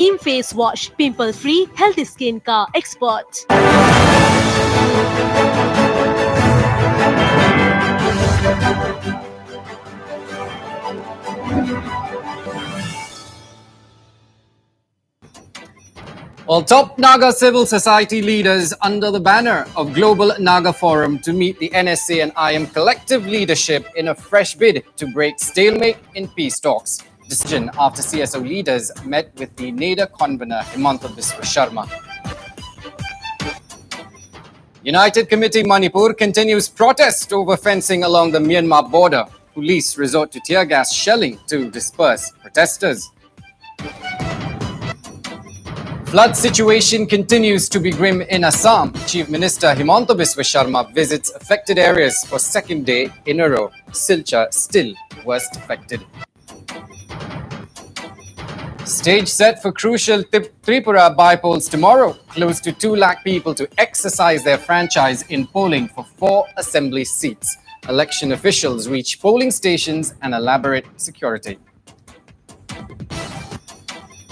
Neem Face Wash, pimple free, healthy skin का expert. Well, top Naga civil society leaders under the banner of Global Naga Forum to meet the NSA and IM collective leadership in a fresh bid to break stalemate in peace talks. Decision after CSO leaders met with the NADA convener Himanta Biswa Sharma. United Committee Manipur continues protest over fencing along the Myanmar border. Police resort to tear gas shelling to disperse protesters. Flood situation continues to be grim in Assam. Chief Minister Himanta Biswa Sharma visits affected areas for second day in a row. Silchar still worst affected. Stage set for crucial Tripura by-polls tomorrow. Close to 2 lakh people to exercise their franchise in polling for 4 assembly seats. Election officials reach polling stations and elaborate security.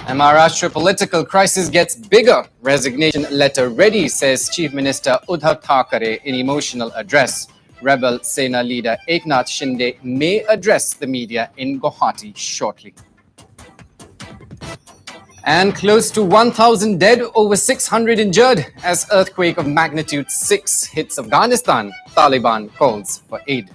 And Maharashtra political crisis gets bigger. Resignation letter ready, says Chief Minister Uddhav Thackeray in emotional address. Rebel Sena leader Eknath Shinde may address the media in Guwahati shortly. And close to 1,000 dead, over 600 injured as earthquake of magnitude 6 hits Afghanistan. Taliban calls for aid.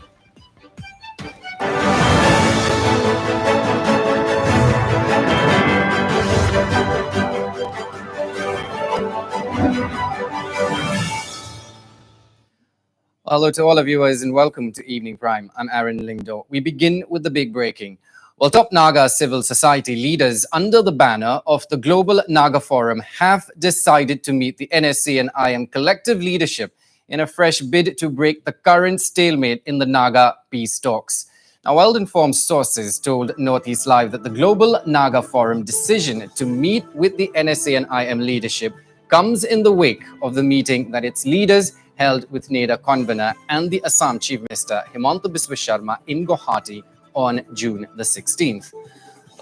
Hello to all our viewers and welcome to Evening Prime. I'm Aaron Lingdo. We begin with the big breaking. Well, top Naga civil society leaders under the banner of the Global Naga Forum have decided to meet the NSC and IM collective leadership in a fresh bid to break the current stalemate in the Naga peace talks. Now, well-informed sources told Northeast Live that the Global Naga Forum decision to meet with the NSA and IM leadership comes in the wake of the meeting that its leaders held with NADA convener and the Assam Chief Minister Himanta Biswa Sharma in Guwahati on June the 16th.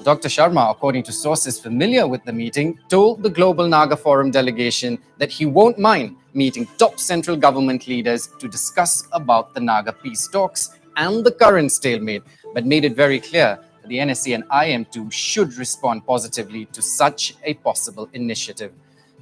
Dr. Sharma, according to sources familiar with the meeting, told the Global Naga Forum delegation that he won't mind meeting top central government leaders to discuss about the Naga peace talks and the current stalemate, but made it very clear that the NSC and IM too should respond positively to such a possible initiative.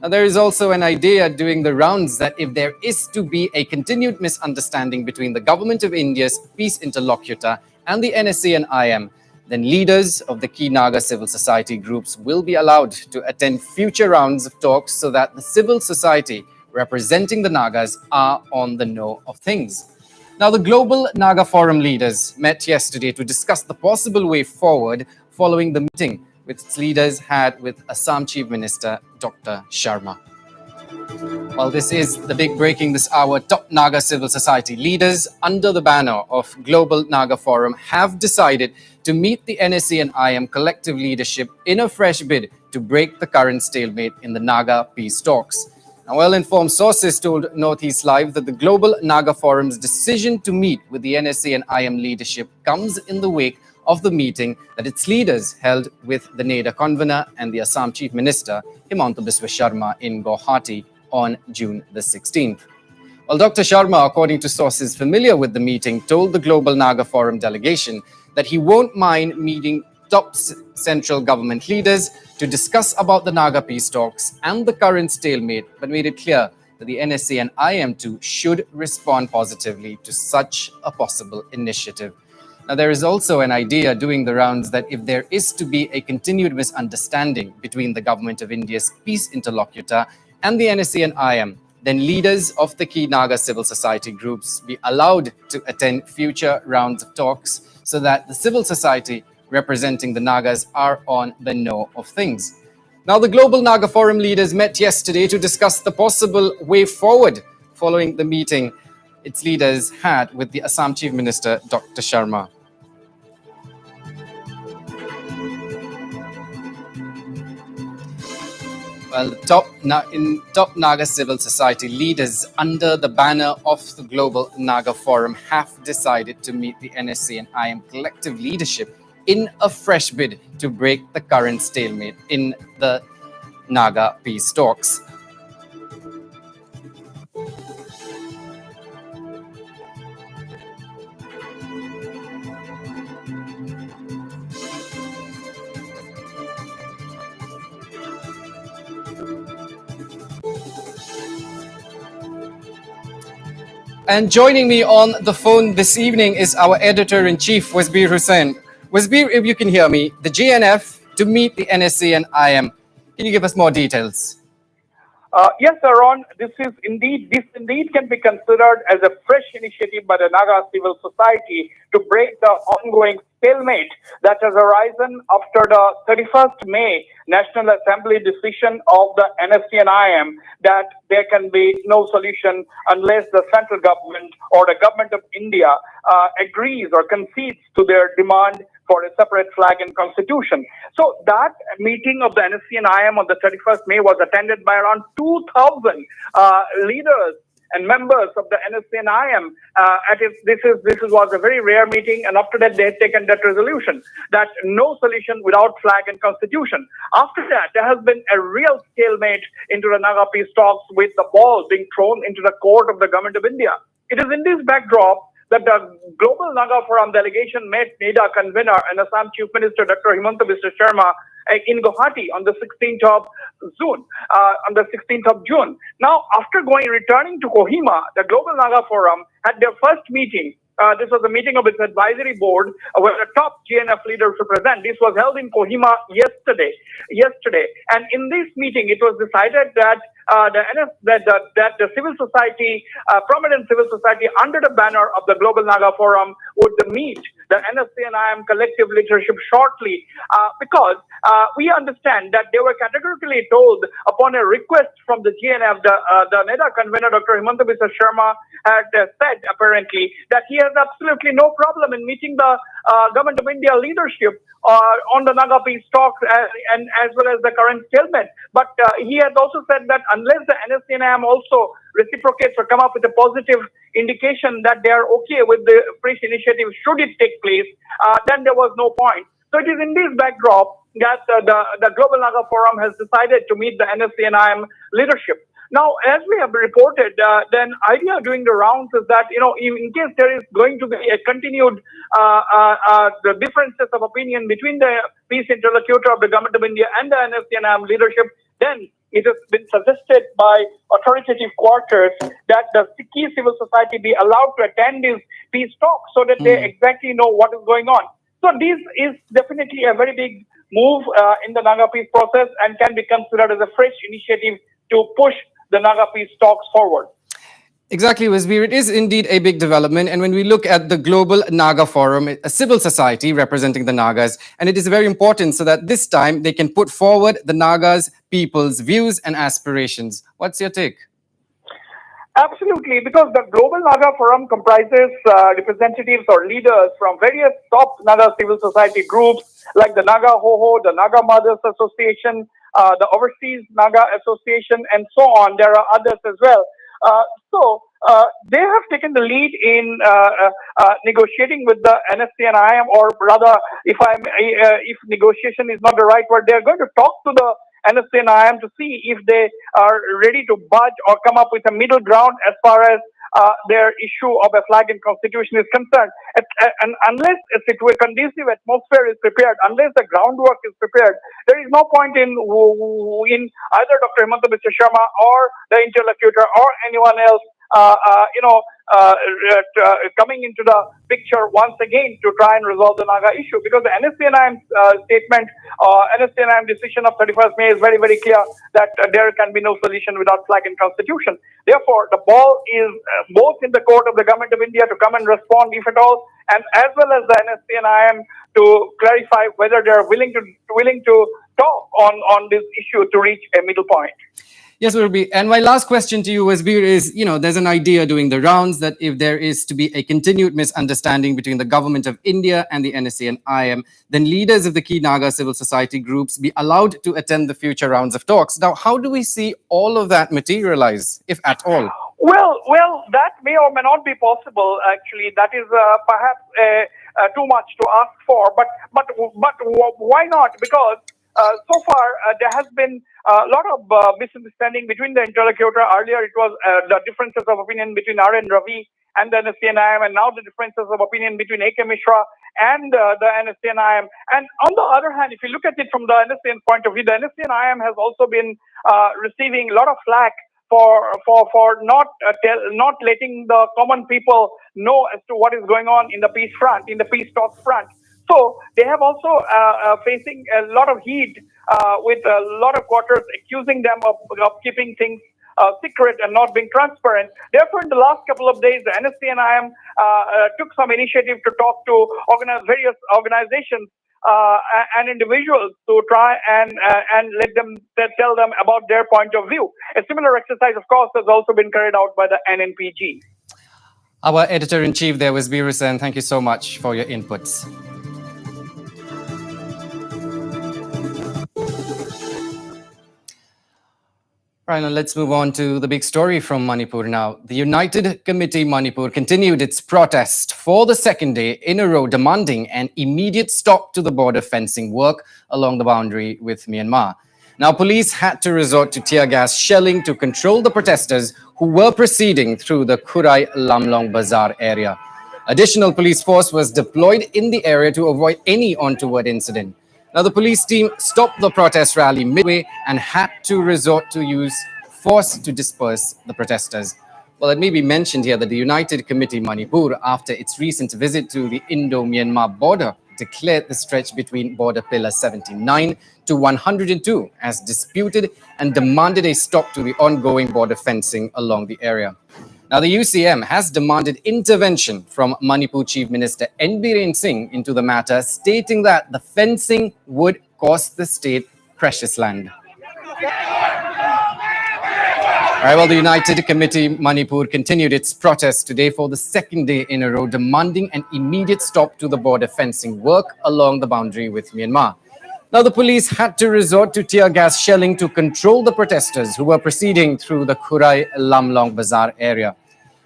Now, there is also an idea doing the rounds that if there is to be a continued misunderstanding between the government of India's peace interlocutor and the NSA and IM, then leaders of the key Naga civil society groups will be allowed to attend future rounds of talks so that the civil society representing the Nagas are on the know of things. Now, the Global Naga Forum leaders met yesterday to discuss the possible way forward following the meeting which its leaders had with Assam Chief Minister Dr. Sharma. Well, this is the big breaking this hour. Top Naga civil society leaders under the banner of Global Naga Forum have decided to meet the NSC and IM collective leadership in a fresh bid to break the current stalemate in the Naga peace talks. Now, well-informed sources told Northeast Live that the Global Naga Forum's decision to meet with the NSA and IM leadership comes in the wake of the meeting that its leaders held with the NADA convener and the Assam Chief Minister Himanta Biswa Sharma in Guwahati on June the 16th. Well, Dr. Sharma, according to sources familiar with the meeting, told the Global Naga Forum delegation that he won't mind meeting top central government leaders to discuss about the Naga peace talks and the current stalemate, but made it clear that the NSA and IM too should respond positively to such a possible initiative. Now, there is also an idea doing the rounds that if there is to be a continued misunderstanding between the government of India's peace interlocutor and the NSA and IM, then leaders of the key Naga civil society groups be allowed to attend future rounds of talks so that the civil society representing the Nagas are on the know of things. Now, the Global Naga Forum leaders met yesterday to discuss the possible way forward following the meeting its leaders had with the Assam Chief Minister, Dr. Sharma. Well, top Naga civil society leaders under the banner of the Global Naga Forum have decided to meet the NSC and IM collective leadership in a fresh bid to break the current stalemate in the Naga peace talks. And joining me on the phone this evening is our editor-in-chief, Wasbir Hussain. Wasbir, if you can hear me, the JNF to meet the NSC and IM. Can you give us more details? Yes, Aaron, this indeed can be considered as a fresh initiative by the Naga civil society to break the ongoing stalemate that has arisen after the 31st May National Assembly decision of the NSC and IM that there can be no solution unless the central government or the government of India agrees or concedes to their demand for a separate flag and constitution. So that meeting of the NSC and IM on the 31st May was attended by around 2,000 leaders and members of the NSC and IM. This was a very rare meeting, and after that they had taken that resolution that no solution without flag and constitution. After that, there has been a real stalemate into the Naga peace talks, with the ball being thrown into the court of the government of India. It is in this backdrop that the Global Naga Forum delegation met NIDA convener and Assam Chief Minister Dr. Himanta Biswa Sharma in Guwahati on the 16th of June. Now, after returning to Kohima, the Global Naga Forum had their first meeting. This was a meeting of its advisory board where the top GNF leaders were present. This was held in Kohima yesterday. And in this meeting, it was decided that the civil society, prominent civil society under the banner of the Global Naga Forum would meet the NSC and IM collective leadership shortly, because we understand that they were categorically told upon a request from the GNF, the NEDA convener, Dr. Himanta Biswa Sharma, had said apparently that he has absolutely no problem in meeting the government of India leadership on the Naga peace talks and as well as the current stalemate. But he has also said that unless the NSC and IM also reciprocates or come up with a positive indication that they are okay with the fresh initiative should it take place, then there was no point. So it is in this backdrop that the Global Naga Forum has decided to meet the NSC and IM leadership. Now, as we have reported, then idea doing the rounds is that, in case there is going to be a continued the differences of opinion between the peace interlocutor of the government of India and the NSC and IM leadership, then it has been suggested by authoritative quarters that the key civil society be allowed to attend these peace talks so that they exactly know what is going on. So this is definitely a very big move in the Naga peace process and can be considered as a fresh initiative to push the Naga peace talks forward. Exactly, Wasbir. It is indeed a big development. And when we look at the Global Naga Forum, a civil society representing the Nagas, and it is very important so that this time they can put forward the Nagas people's views and aspirations. What's your take? Absolutely, because the Global Naga Forum comprises representatives or leaders from various top Naga civil society groups like the Naga Hoho, the Naga Mothers Association, the Overseas Naga Association, and so on. There are others as well. So they have taken the lead in negotiating with the NSC and IM, or rather, if negotiation is not the right word, they are going to talk to the NSC and IM to see if they are ready to budge or come up with a middle ground as far as their issue of a flag and constitution is concerned. And unless a conducive atmosphere is prepared, unless the groundwork is prepared, there is no point in either Dr. Himanta Biswa Sharma or the interlocutor or anyone else coming into the picture once again to try and resolve the Naga issue, because the NSC and IM statement, NSC and IM decision of 31st May is very, very clear that there can be no solution without flag and constitution. Therefore, the ball is both in the court of the government of India to come and respond, if at all, and as well as the NSC and IM to clarify whether they are willing to talk on this issue to reach a middle point. Yes, Ruby. And my last question to you, Wasbir, is, there's an idea doing the rounds that if there is to be a continued misunderstanding between the government of India and the NSC and IM, then leaders of the key Naga civil society groups be allowed to attend the future rounds of talks. Now, how do we see all of that materialize, if at all? Well, that may or may not be possible. Actually, that is perhaps too much to ask for. But why not? Because so far there has been A lot of misunderstanding between the interlocutor. Earlier, it was the differences of opinion between R and Ravi and the NSCNIM, and now the differences of opinion between A.K. Mishra and the NSCNIM. And on the other hand, if you look at it from the NSCN point of view, the NSCNIM has also been receiving a lot of flack for not letting the common people know as to what is going on in the peace front, in the peace talks front. So they have also facing a lot of heat with a lot of quarters accusing them of keeping things secret and not being transparent. Therefore, in the last couple of days, the NSCNIM took some initiative to talk to various organizations and individuals to try and let them tell them about their point of view. A similar exercise, of course, has also been carried out by the NNPG. Our editor-in-chief there was Biru Sen. Thank you so much for your inputs. Right, now let's move on to the big story from Manipur now. The United Committee Manipur continued its protest for the second day in a row, demanding an immediate stop to the border fencing work along the boundary with Myanmar. Now, police had to resort to tear gas shelling to control the protesters who were proceeding through the Kurai Lamlong Bazaar area. Additional police force was deployed in the area to avoid any untoward incident. Now, the police team stopped the protest rally midway and had to resort to use force to disperse the protesters. Well, it may be mentioned here that the United Committee Manipur, after its recent visit to the Indo-Myanmar border, declared the stretch between border pillar 79 to 102 as disputed and demanded a stop to the ongoing border fencing along the area. Now, the UCM has demanded intervention from Manipur Chief Minister N. Biren Singh into the matter, stating that the fencing would cost the state precious land. All right, well, the United Committee Manipur continued its protest today for the second day in a row, demanding an immediate stop to the border fencing work along the boundary with Myanmar. Now, the police had to resort to tear gas shelling to control the protesters who were proceeding through the Kurai Lamlong Bazaar area.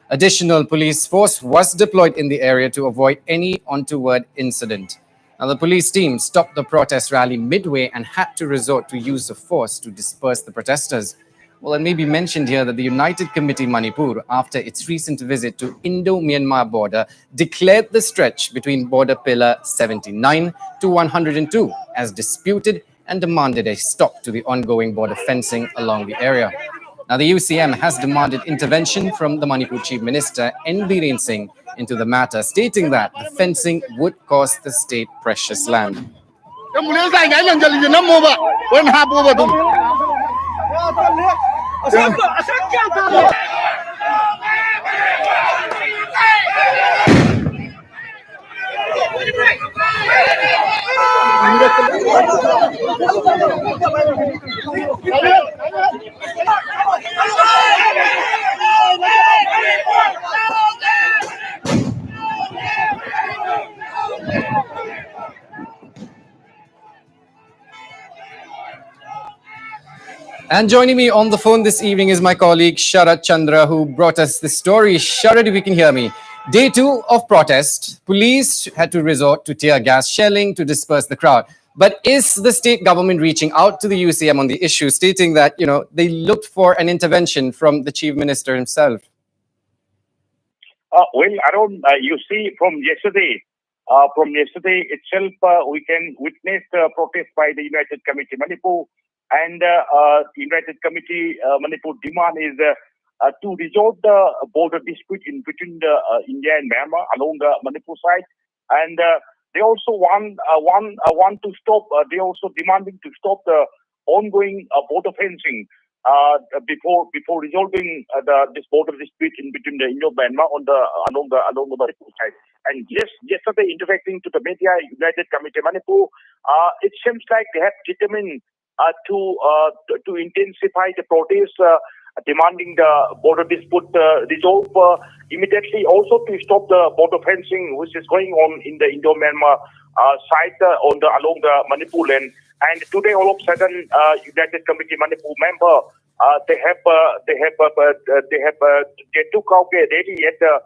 Additional police force was deployed in the area to avoid any untoward incident. Now, the police team stopped the protest rally midway and had to resort to use of force to disperse the protesters. Well, it may be mentioned here that the United Committee Manipur, after its recent visit to Indo-Myanmar border, declared the stretch between border pillar 79 to 102 as disputed and demanded a stop to the ongoing border fencing along the area. Now, the UCM has demanded intervention from the Manipur Chief Minister N. Biren Singh into the matter, stating that the fencing would cost the state precious land. And joining me on the phone this evening is my colleague Sharat Chandra, who brought us this story. Sharat, if you can hear me. Day 2 of protest, police had to resort to tear gas shelling to disperse the crowd. But is the state government reaching out to the UCM on the issue, stating that, they looked for an intervention from the chief minister himself? Well, Arun, you see from yesterday itself, we can witness the protest by the United Committee Manipur. And United Committee Manipur demand is to resolve the border dispute in between India and Myanmar along the Manipur side. And they also want to stop. They also demanding to stop the ongoing border fencing before resolving this border dispute in between the Indo-Myanmar along the Manipur side. And yesterday, interacting to the media, United Committee Manipur, it seems like they have determined to intensify the protest, demanding the border dispute resolve immediately. Also to stop the border fencing, which is going on in the Indo-Myanmar side along the Manipur land. And today, all of a sudden, United Committee Manipur member they took out a rally at the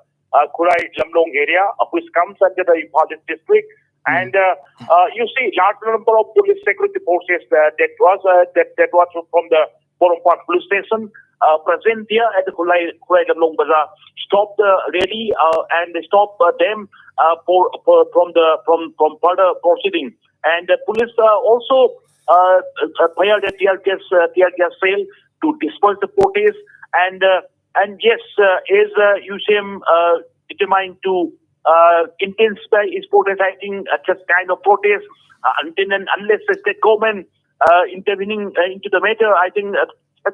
Kurai Lamlong area, which comes under the Impal district. And you see, large number of police security forces that was from the Borompat police station present here at the Khulai Damlong Bazaar, stopped the rally and stopped them from further proceeding. And the police also fired a tear gas shell to disperse the protest. And yes, is UCM determined to intensify its protest? I think such kind of protest until and unless the state government intervening into the matter, I think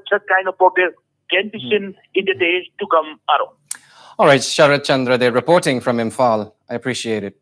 such kind of protest can be seen in the days to come, Aaron. All right, Sharat Chandra, they're reporting from Imphal. I appreciate it.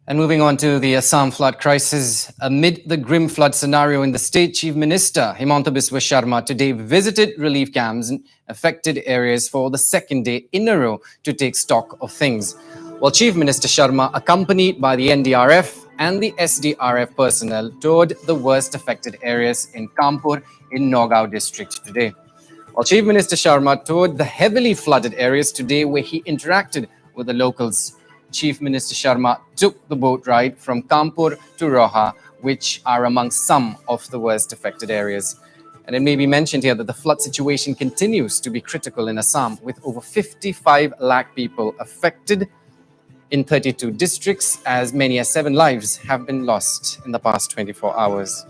And moving on to the Assam flood crisis, amid the grim flood scenario in the state, Chief Minister Himanta Biswa Sharma today visited relief camps in affected areas for the second day in a row to take stock of things. While Chief Minister Sharma, accompanied by the NDRF and the SDRF personnel, toured the worst affected areas in Kanpur in Naga district today. While Chief Minister Sharma toured the heavily flooded areas today where he interacted with the locals, Chief Minister Sharma took the boat ride from Kanpur to Roha, which are among some of the worst affected areas. And it may be mentioned here that the flood situation continues to be critical in Assam, with over 55 lakh people affected in 32 districts, as many as 7 lives have been lost in the past 24 hours.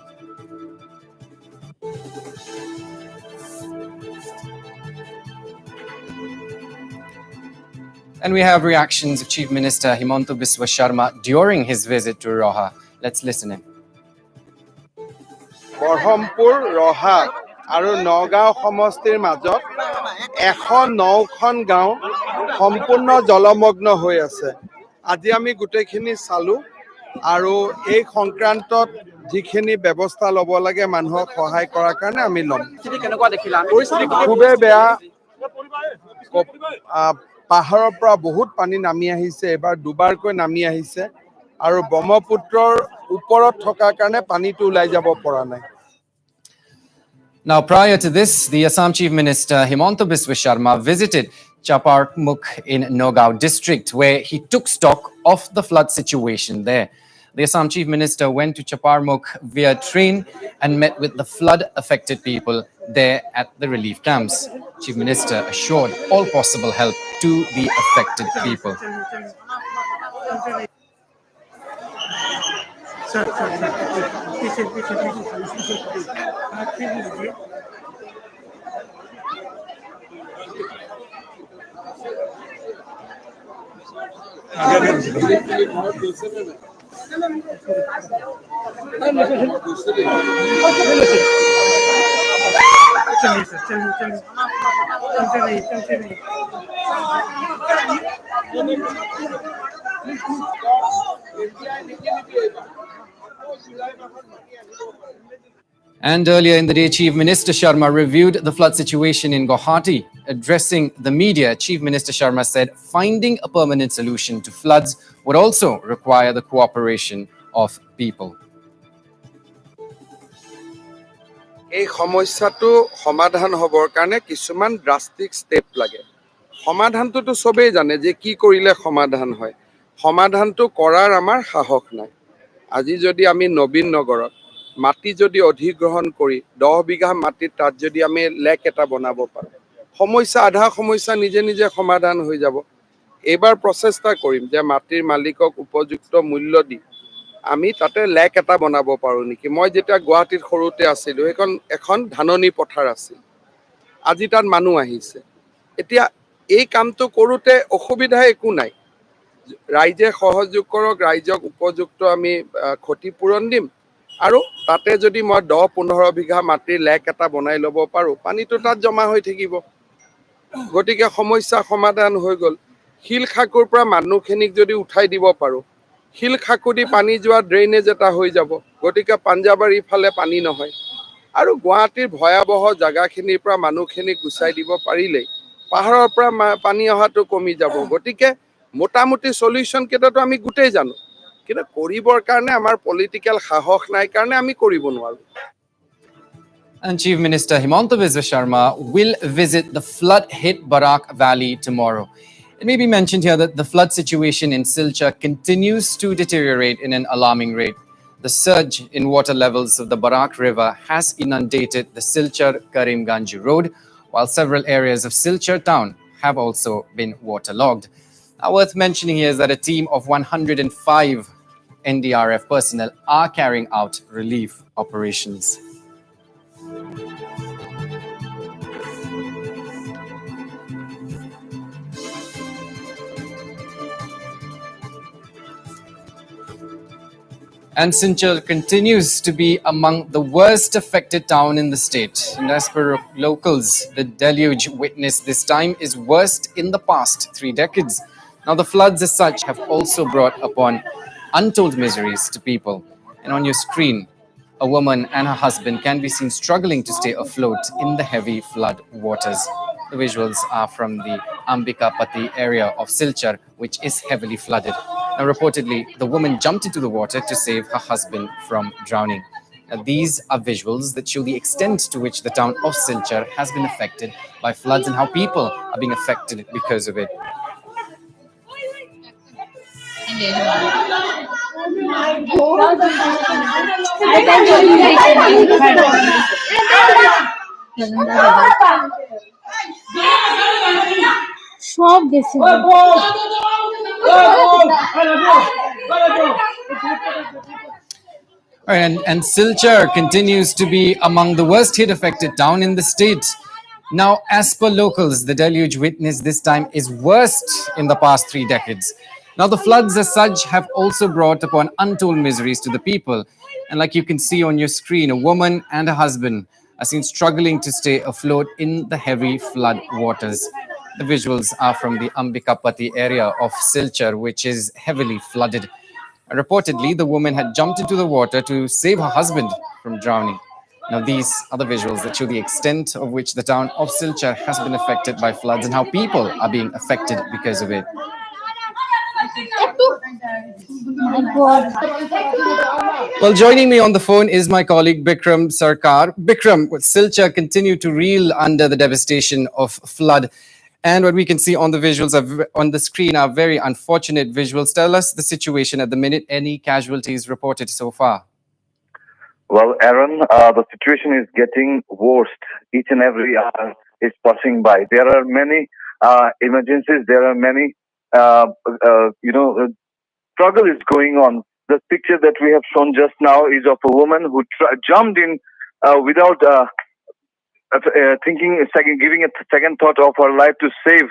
And we have reactions of Chief Minister Himanta Biswa Sharma during his visit to Roha. Let's listen in. Borhampur, Roha আৰু নগাঁও সমষ্টিৰ মাজত 109খন গাঁও সম্পূৰ্ণ জলমগ্ন হৈ আছে। আজি আমি গুটেখিনি চালু আৰু এই সংক্ৰান্তত যিখিনি ব্যৱস্থা ল'ব লাগে মানুহক সহায় কৰাৰ কাৰণে আমি ল'ম। খুবেই বেয়া, পাহাৰৰ পৰা বহুত পানী নামি আহিছে, এবাৰ দুবাৰকৈ নামি আহিছে আৰু ব্ৰহ্মপুত্ৰৰ ওপৰত থকাৰ কাৰণে পানীটো ওলাই যাব পৰা নাই। Now, prior to this, the Assam Chief Minister Himanta Biswa Sharma visited Chaparmukh in Nagaon district, where he took stock of the flood situation there. The Assam Chief Minister went to Chaparmukh via train and met with the flood-affected people there at the relief camps. Chief Minister assured all possible help to the affected people. And earlier in the day, Chief Minister Sharma reviewed the flood situation in Guwahati. Addressing the media, Chief Minister Sharma said finding a permanent solution to floods would also require the cooperation of people. এই সমস্যাটো সমাধান হবৰ কাৰণে কিছুমান ড্ৰাস্টিক step লাগে। সমাধানটো সবেই জানে যে কি কৰিলে সমাধান হয়। সমাধানটো কৰাৰ আমাৰ সাহস নাই। আজি যদি আমি নবীন নগৰত মাটি যদি অধিগ্ৰহণ কৰি 10 বিঘা মাটিত তাত যদি আমি লেক এটা বনাব পাৰো, সমস্যা আধা সমস্যা নিজে নিজে সমাধান হৈ যাব। এবাৰ প্ৰচেষ্টা কৰিম যে মাটিৰ মালিকক উপযুক্ত মূল্য দি আমি তাতে লেক এটা বনাব পাৰো নেকি। মই যেতিয়া গুৱাহাটীত সৰুতে আছিলো, এখন ধাননি পথাৰ আছিল। আজি তাত মানুহ আহিছে। এতিয়া এই কামটো কৰোঁতে অসুবিধা একো নাই। ৰাইজে সহযোগ কৰক, ৰাইজক উপযুক্ত আমি ক্ষতিপূৰণ দিম আৰু তাতে যদি মই 10-15 বিঘা মাটিৰ লেক এটা বনাই ল'ব পাৰোঁ, পানীটো তাত জমা হৈ থাকিব। গতিকে সমস্যা সমাধান হৈ গ'ল। শিলখাকুৰ পৰা মানুহখিনিক যদি উঠাই দিব পাৰোঁ, শিলখাকুদি পানী যোৱা ড্ৰেইনেজ এটা হৈ যাব। গতিকে পাঞ্জাবাৰীৰ ফালে পানী নহয় আৰু গুৱাহাটীৰ ভয়াৱহ জাগাখিনিৰ পৰা মানুহখিনিক গুচাই দিব পাৰিলেই পাহাৰৰ পৰা পানী অহাটো কমি যাব। গতিকে মোটামুটি সলিউশন কেইটাতো আমি গোটেই জানো, কিন্তু কৰিবৰ কাৰণে আমাৰ পলিটিক্যাল সাহস নাই কাৰণে আমি কৰিব নোৱাৰো। And Chief Minister Himanta Biswa Sharma will visit the flood-hit Barak Valley tomorrow. It may be mentioned here that the flood situation in Silchar continues to deteriorate in an alarming rate. The surge in water levels of the Barak River has inundated the Silchar-Karimganj road, while several areas of Silchar town have also been waterlogged. Now, worth mentioning here is that a team of 105 NDRF personnel are carrying out relief operations. And Silchar continues to be among the worst affected town in the state. And as per locals, the deluge witnessed this time is worst in the past 3 decades. Now, the floods as such have also brought upon untold miseries to people. And on your screen, a woman and her husband can be seen struggling to stay afloat in the heavy flood waters. The visuals are from the Ambikapati area of Silchar, which is heavily flooded. Now, reportedly, the woman jumped into the water to save her husband from drowning. Now, these are visuals that show the extent to which the town of Silchar has been affected by floods and how people are being affected because of it. সব গেছে And Silchar continues to be among the worst hit affected town in the state. Now, as per locals, the deluge witnessed this time is worst in the past 3 decades. Now, the floods as such have also brought upon untold miseries to the people. And like you can see on your screen, a woman and a husband are seen struggling to stay afloat in the heavy flood waters. The visuals are from the Ambikapati area of Silchar, which is heavily flooded. And reportedly, the woman had jumped into the water to save her husband from drowning. Now, these are the visuals that show the extent of which the town of Silchar has been affected by floods and how people are being affected because of it. Well, joining me on the phone is my colleague Bikram Sarkar. Bikram, Silchar continue to reel under the devastation of flood. And what we can see on the visuals on the screen are very unfortunate visuals. Tell us the situation at the minute. Any casualties reported so far? Well, Aaron, the situation is getting worse. Each and every hour is passing by. There are many emergencies. There are many, struggle is going on. The picture that we have shown just now is of a woman who jumped in without giving a second thought of her life to save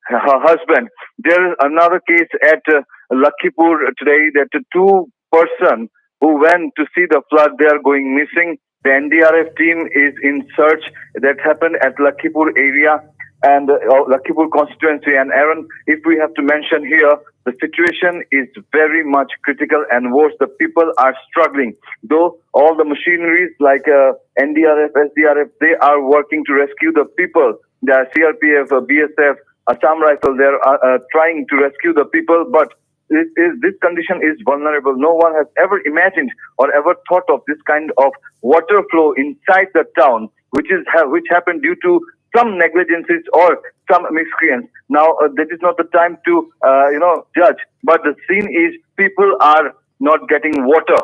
her husband. There is another case at Lakhipur today that two person who went to see the flood, they are going missing. The NDRF team is in search. That happened at Lakhipur area and Lakhipur constituency. And Aaron, if we have to mention here, the situation is very much critical and worse. The people are struggling. Though all the machineries like NDRF, SDRF, they are working to rescue the people. The CRPF, BSF, Assam Rifle, they are trying to rescue the people, but this condition is vulnerable. No one has ever imagined or ever thought of this kind of water flow inside the town, which happened due to some negligences or some miscreants. Now, this is not the time to, judge, but the scene is people are not getting water.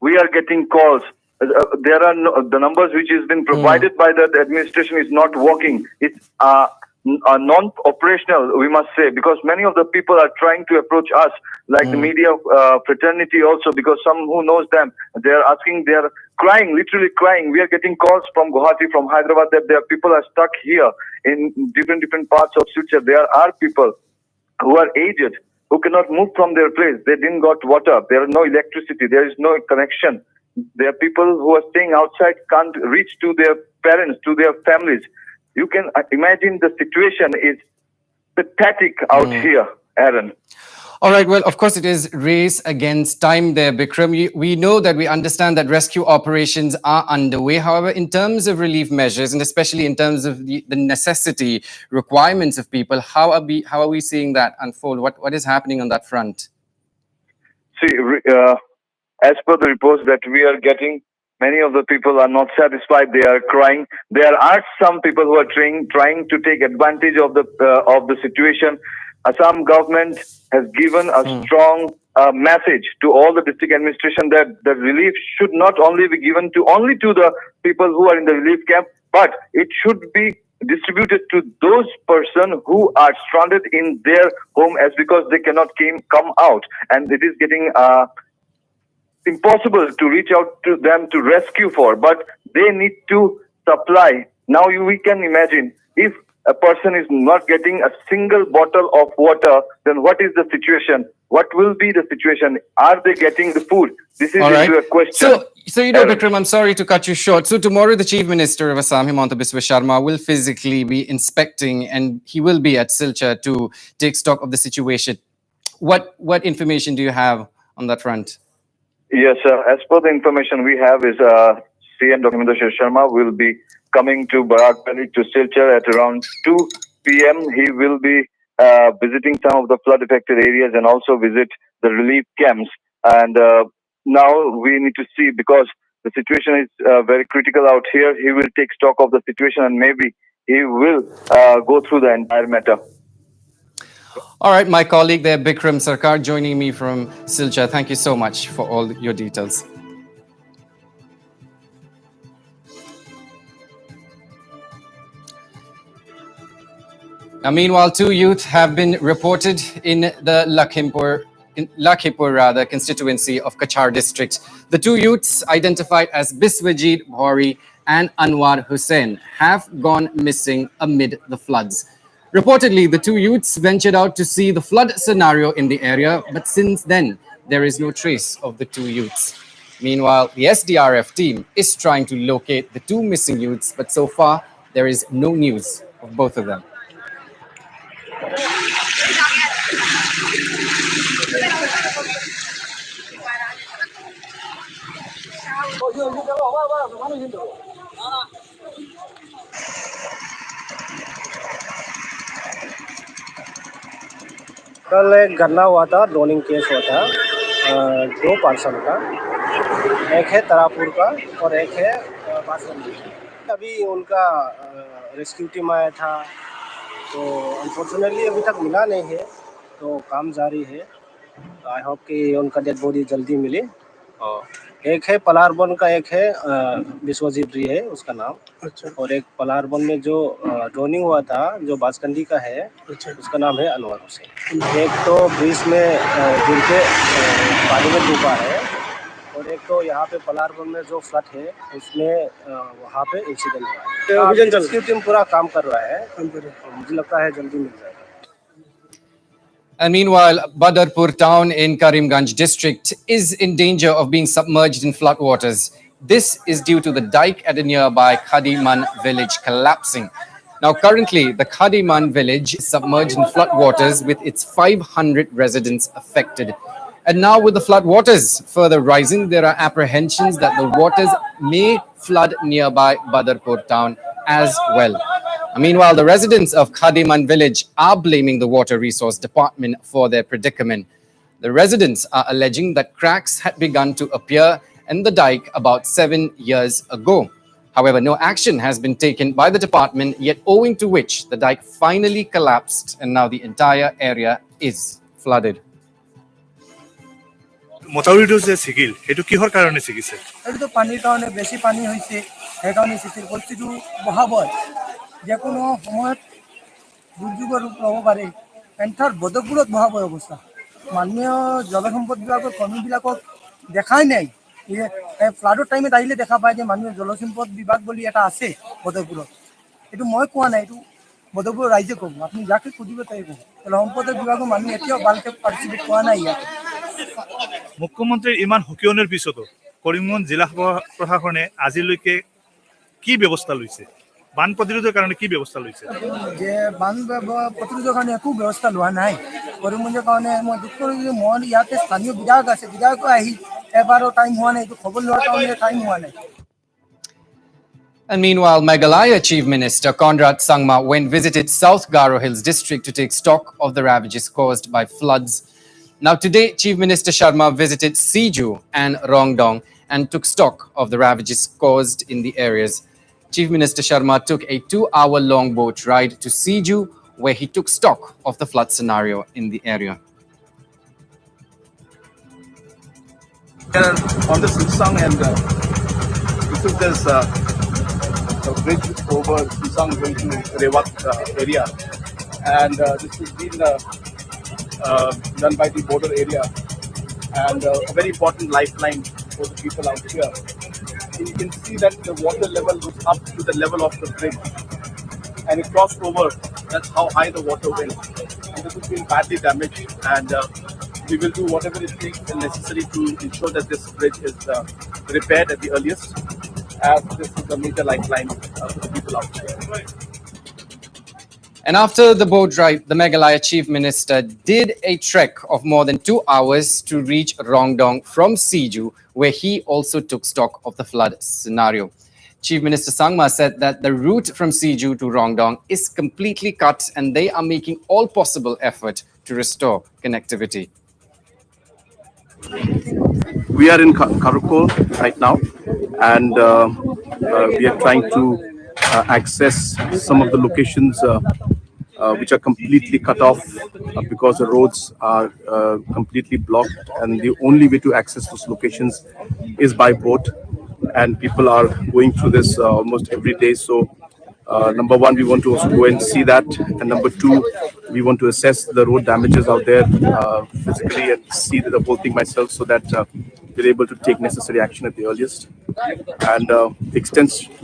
We are getting calls. There are the numbers which has been provided by the administration is not working. It's non-operational, we must say, because many of the people are trying to approach us, like the media fraternity also, because some who knows them, they are asking, they are crying, literally crying. We are getting calls from Guwahati, from Hyderabad, that their people are stuck here in different parts of Silchar. There are people who are aged, who cannot move from their place. They didn't got water. There is no electricity. There is no connection. There are people who are staying outside, can't reach to their parents, to their families. You can imagine the situation is pathetic out here, Aaron. All right. Well, of course, it is race against time there, Bikram. We know that we understand that rescue operations are underway. However, in terms of relief measures, and especially in terms of the necessity requirements of people, how are we seeing that unfold? What is happening on that front? See, as per the reports that we are getting, many of the people are not satisfied. They are crying. There are some people who are trying to take advantage of the situation. Assam government has given a strong message to all the district administration that the relief should not only be given to the people who are in the relief camp, but it should be distributed to those persons who are stranded in their home, as because they cannot come out, and it is getting impossible to reach out to them to rescue for, but they need to supply. Now we can imagine, if a person is not getting a single bottle of water, then what is the situation? What will be the situation? Are they getting the food? This is into a question. So Bikram, I'm sorry to cut you short. So tomorrow, the Chief Minister of Assam, Himanta Biswa Sharma, will physically be inspecting, and he will be at Silchar to take stock of the situation. What information do you have on that front? Yes, as per the information we have is CM Dr. Himanta Sharma will be coming to Barak Valley to Silchar at around 2 p.m. He will be visiting some of the flood-affected areas and also visit the relief camps. And now we need to see, because the situation is very critical out here. He will take stock of the situation, and maybe he will go through the entire matter. All right, my colleague there, Bikram Sarkar, joining me from Silchar. Thank you so much for all your details. Now, meanwhile, 2 youth have been reported in the Lakhimpur constituency of Kachar district. The 2 youths, identified as Biswajit Bhori and Anwar Hussain, have gone missing amid the floods. Reportedly, the 2 youths ventured out to see the flood scenario in the area, but since then, there is no trace of the 2 youths. Meanwhile, the SDRF team is trying to locate the 2 missing youths, but so far, there is no news of both of them. कल एक घटना हुआ था, droning case हुआ था 2 parcel का, एक है तरापुर का और एक है बासवंती। अभी उनका रेस्क्यू टीम आया था, तो अनफॉर्चुनेटली अभी तक मिला नहीं है, तो काम जारी है। आई होप कि उनका डेड बॉडी जल्दी मिले। एक है पलारबन का, एक है विश्वजीत जी है उसका नाम। अच्छा। और एक पलारबन में जो ड्रोनिंग हुआ था, जो बासकंडी का है। अच्छा। उसका नाम है अनवर हुसैन। एक तो ब्रिज में गिर के पानी में डूबा है, और एक तो यहाँ पे पलारबन में जो फ्लड है उसमें वहाँ पे इंसिडेंट हुआ है। रेस्क्यू टीम पूरा काम कर रहा है, मुझे लगता है जल्दी मिल जाएगा। And meanwhile, Badarpur town in Karimganj district is in danger of being submerged in floodwaters. This is due to the dike at a nearby Khadiman village collapsing. Now, currently, the Khadiman village is submerged in floodwaters with its 500 residents affected. And now, with the floodwaters further rising, there are apprehensions that the waters may flood nearby Badarpur town as well. Meanwhile, the residents of Khadiman village are blaming the Water Resource Department for their predicament. The residents are alleging that cracks had begun to appear in the dike about 7 years ago. However, no action has been taken by the department, yet owing to which the dike finally collapsed and now the entire area is flooded. মতাউৰিটো যে ছিগিল, এইটো কিহৰ কাৰণে ছিগিছে? এইটো পানীৰ কাৰণে, বেছি পানী হৈছে, সেইকাৰণে ছিগিল। পৰিস্থিতিটো বহাবই, যে কোনো সময়ত দুৰ্যোগৰ ৰূপ ল'ব পাৰে। এণ্টাৰ বদকবোৰত ভয়াৱহ অৱস্থা। মাননীয় জলসম্পদ বিভাগৰ কৰ্মীবিলাকক দেখাই নাই। ফ্লাডৰ টাইমত আহিলে দেখা পায় যে মাননীয় জলসম্পদ বিভাগ বুলি এটা আছে বদকবোৰত। এইটো মই কোৱা নাই, এইটো বদকবোৰৰ ৰাইজে ক'ব। আপুনি যাকে খুজিব তাকে ক'ব। জলসম্পদ বিভাগৰ মানুহ এতিয়াও ভালকৈ পাৰ্টিচিপেট কৰা নাই ইয়াত। মুখ্যমন্ত্ৰীৰ ইমান সকিয়নিৰ পিছতো কৰিমগঞ্জ জিলা প্ৰশাসনে আজিলৈকে কি ব্যৱস্থা লৈছে? বান প্ৰতিৰোধৰ কাৰণে কি ব্যৱস্থা লৈছে? যে বান প্ৰতিৰোধৰ কাৰণে একো ব্যৱস্থা লোৱা নাই। কৰিমগঞ্জৰ কাৰণে মই দুখ কৰোঁ যে মই ইয়াতে স্থানীয় বিধায়ক আছে, বিধায়কো আহি এবাৰো টাইম হোৱা নাই, এইটো খবৰ লোৱাৰ কাৰণে টাইম হোৱা নাই। And meanwhile, Meghalaya Chief Minister Conrad Sangma went visited South Garo Hills district to take stock of the ravages caused by floods. Now today, Chief Minister Sharma visited Siju and Rongdong and took stock of the ravages caused in the areas. Chief Minister Sharma took a 2-hour-long boat ride to Siju, where he took stock of the flood scenario in the area. On the Susang and we took this bridge over Susang going to Rewat area, and this has been done by the border area, and a very important lifeline for the people out here. You can see that the water level was up to the level of the bridge, and it crossed over. That's how high the water went, and this has been badly damaged, and we will do whatever it takes and necessary to ensure that this bridge is repaired at the earliest, as this is a major lifeline for the people out there. And after the boat ride, the Meghalaya Chief Minister did a trek of more than 2 hours to reach Rongdong from Siju, where he also took stock of the flood scenario. Chief Minister Sangma said that the route from Siju to Rongdong is completely cut and they are making all possible effort to restore connectivity. We are in Karakol right now, and we are trying to access some of the locations which are completely cut off because the roads are completely blocked, and the only way to access those locations is by boat, and people are going through this almost every day. So number one, we want to also go and see that, and number two, we want to assess the road damages out there physically and see the whole thing myself, so that we're able to take necessary action at the earliest. And the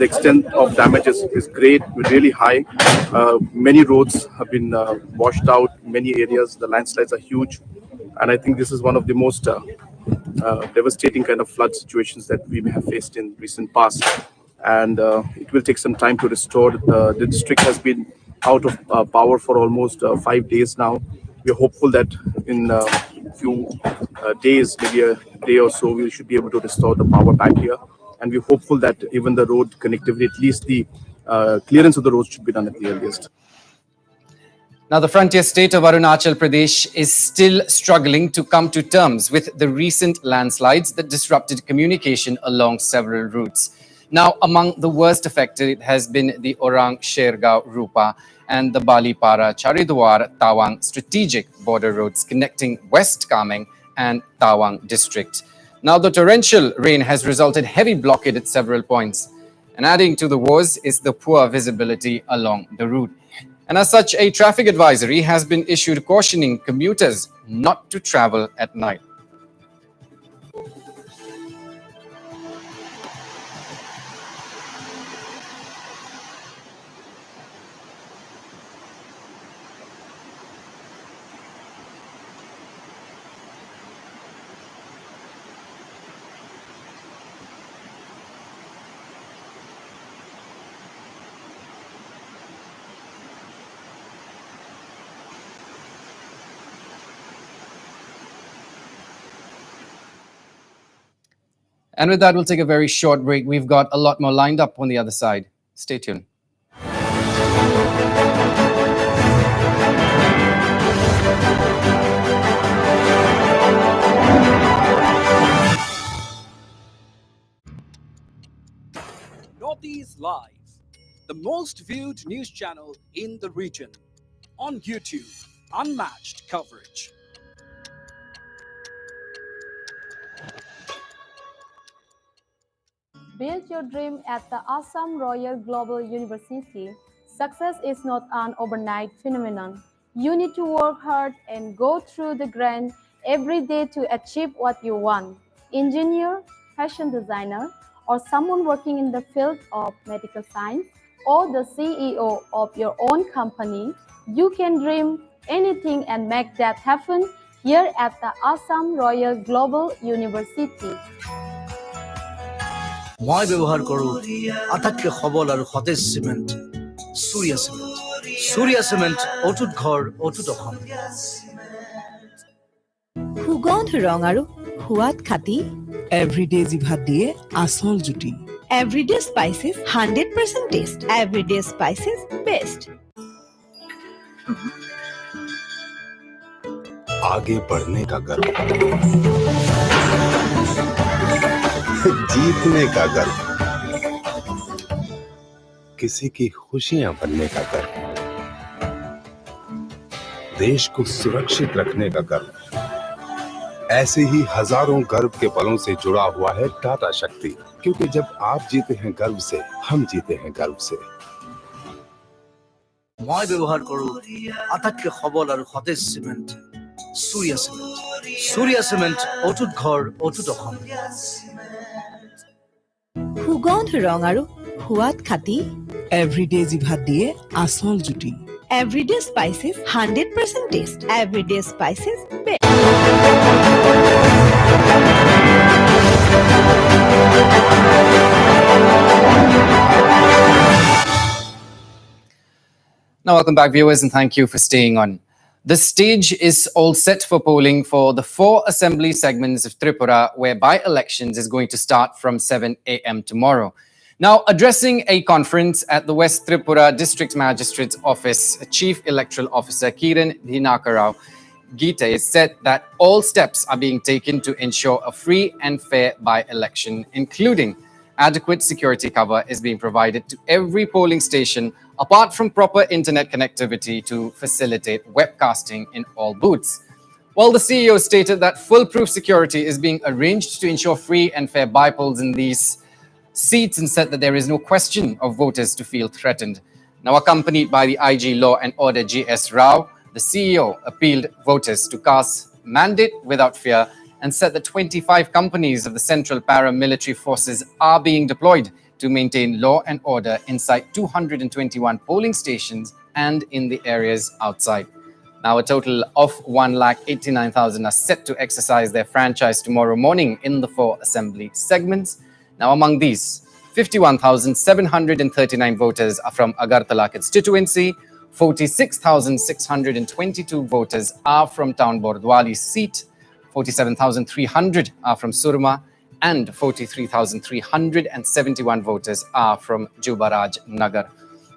extent of damage is great, really high. Many roads have been washed out. Many areas, the landslides are huge, and I think this is one of the most devastating kind of flood situations that we may have faced in recent past. And it will take some time to restore. The district has been out of power for almost 5 days now. We're hopeful that in a few days, maybe a day or so, we should be able to restore the power back here. And we're hopeful that even the road connectivity, at least the clearance of the roads, should be done at the earliest. Now, the frontier state of Arunachal Pradesh is still struggling to come to terms with the recent landslides that disrupted communication along several routes. Now, among the worst affected has been the Orang Shergaon Rupa and the Balipara Charidwar Tawang strategic border roads connecting West Kameng and Tawang district. Now, the torrential rain has resulted heavy blockade at several points. And adding to the woes is the poor visibility along the route. And as such, a traffic advisory has been issued cautioning commuters not to travel at night. And with that, we'll take a very short break. We've got a lot more lined up on the other side. Stay tuned. Northeast Live, the most viewed news channel in the region. On YouTube, unmatched coverage. Build your dream at the Assam Royal Global University. Success is not an overnight phenomenon. You need to work hard and go through the grind every day to achieve what you want. Engineer, fashion designer, or someone working in the field of medical science, or the CEO of your own company, you can dream anything and make that happen here at the Assam Royal Global University. মই ব্যৱহাৰ কৰোঁ আটাইতকৈ সবল আৰু সতেজ cement সূৰ্য cement সূৰ্য cement অটুট ঘৰ অটুট অসম সুগন্ধ ৰং আৰু সোৱাদ খাটি এভৰিডে জিভাত দিয়ে আসল জুটি everyday spices 100% test everyday spices best आगे बढ़ने का गर्व जीतने का गर्व किसी की खुशियां बनने का गर्व देश को सुरक्षित रखने का गर्व ऐसे ही हजारों गर्व के पलों से जुड़ा हुआ है टाटा शक्ति क्योंकि जब आप जीते हैं गर्व से हम जीते हैं गर्व से মই ব্যৱহাৰ কৰোঁ আটাইতকৈ সবল আৰু সতেজ চিমেণ্ট সূৰ্য চিমেণ্ট সূৰ্য চিমেণ্ট অটুট ঘৰ অটুট অসম সুগন্ধ ৰং আৰু সোৱাদ খাটি এভৰিডে জিভাত দিয়ে আসল জুটি everyday spices 100% test everyday spices best Now, welcome back, viewers, and thank you for staying on. The stage is all set for polling for the 4 assembly segments of Tripura, where by-elections is going to start from 7 a.m. tomorrow. Now, addressing a conference at the West Tripura District Magistrate's Office, Chief Electoral Officer Kiran Dhinakar Gita said that all steps are being taken to ensure a free and fair by-election, including adequate security cover is being provided to every polling station, apart from proper internet connectivity to facilitate webcasting in all booths. While the CEO stated that foolproof security is being arranged to ensure free and fair by-polls in these seats and said that there is no question of voters to feel threatened. Now, accompanied by the IG Law and Order G.S. Rao, the CEO appealed voters to cast mandate without fear and said that 25 companies of the Central Paramilitary Forces are being deployed to maintain law and order inside 221 polling stations and in the areas outside. Now, a total of 1,89,000 are set to exercise their franchise tomorrow morning in the 4 assembly segments. Now, among these, 51,739 voters are from Agartala constituency, 46,622 voters are from Town Bordwali seat, 47,300 are from Surma, and 43,371 voters are from Jubaraj Nagar.